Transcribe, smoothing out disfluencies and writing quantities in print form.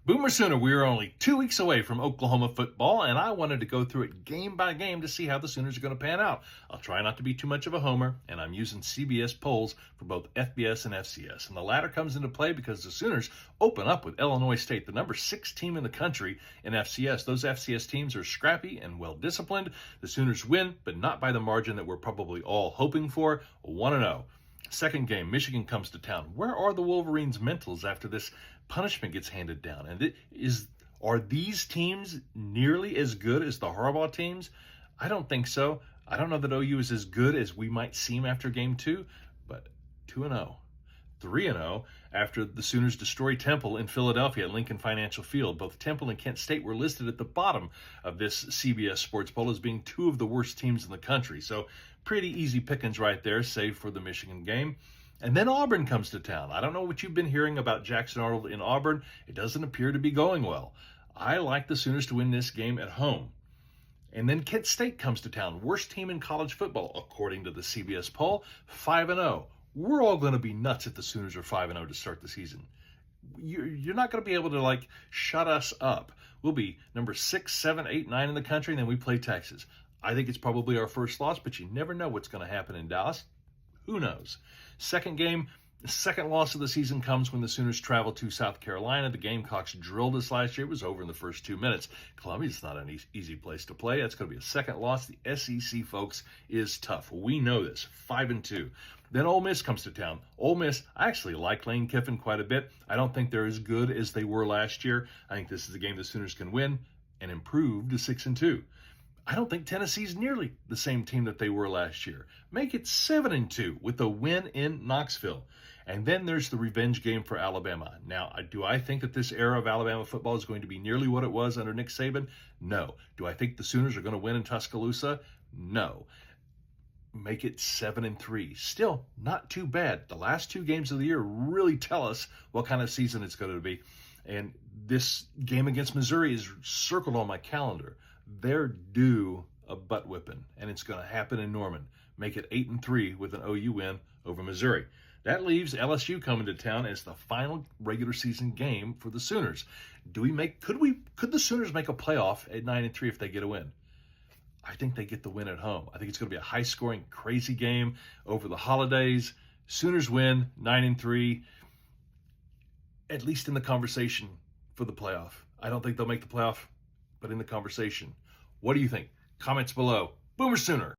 Boomer Sooner, we are only 2 weeks away from Oklahoma football, and I wanted to go through it game by game to see how the Sooners are going to pan out. I'll try not to be too much of a homer, and I'm using CBS polls for both FBS and FCS. And the latter comes into play because the Sooners open up with Illinois State, the number 6 team in the country in FCS. Those FCS teams are scrappy and well disciplined. The Sooners win, but not by the margin that we're probably all hoping for, 1-0. Second game, Michigan comes to town. Where are the Wolverines' mentals after this punishment gets handed down? And are these teams nearly as good as the Harbaugh teams? I don't think so. I don't know that OU is as good as we might seem after game 2, but 2-0. 3-0 after the Sooners destroy Temple in Philadelphia at Lincoln Financial Field. Both Temple and Kent State were listed at the bottom of this CBS Sports poll as being two of the worst teams in the country. So pretty easy pickings right there, save for the Michigan game. And then Auburn comes to town. I don't know what you've been hearing about Jackson Arnold in Auburn. It doesn't appear to be going well. I like the Sooners to win this game at home. And then Kent State comes to town. Worst team in college football, according to the CBS poll, 5-0. We're all going to be nuts if the Sooners are 5-0 to start the season. You're not going to be able to, shut us up. We'll be number 6, 7, 8, 9 in the country, and then we play Texas. I think it's probably our first loss, but you never know what's going to happen in Dallas. Who knows? Second game, the second loss of the season comes when the Sooners travel to South Carolina. The Gamecocks drilled us last year. It was over in the first 2 minutes. Columbia's not an easy place to play. That's going to be a second loss. The SEC, folks, is tough. We know this. 5-2. Then Ole Miss comes to town. Ole Miss, I actually like Lane Kiffin quite a bit. I don't think they're as good as they were last year. I think this is a game the Sooners can win and improve to 6-2. I don't think Tennessee's nearly the same team that they were last year. Make it 7-2 with a win in Knoxville. And then there's the revenge game for Alabama. Now, do I think that this era of Alabama football is going to be nearly what it was under Nick Saban? No. Do I think the Sooners are going to win in Tuscaloosa? No. Make it 7-3. Still not too bad. The last 2 games of the year really tell us what kind of season it's going to be. And this game against Missouri is circled on my calendar. They're due a butt whipping, and it's going to happen in Norman. Make it 8-3 with an OU win over Missouri. That leaves LSU coming to town as the final regular season game for the Sooners. Could the Sooners make a playoff at 9-3 if they get a win? I think they get the win at home. I think it's going to be a high-scoring, crazy game over the holidays. Sooners win 9-3, at least in the conversation for the playoff. I don't think they'll make the playoff, but in the conversation. What do you think? Comments below. Boomer Sooner.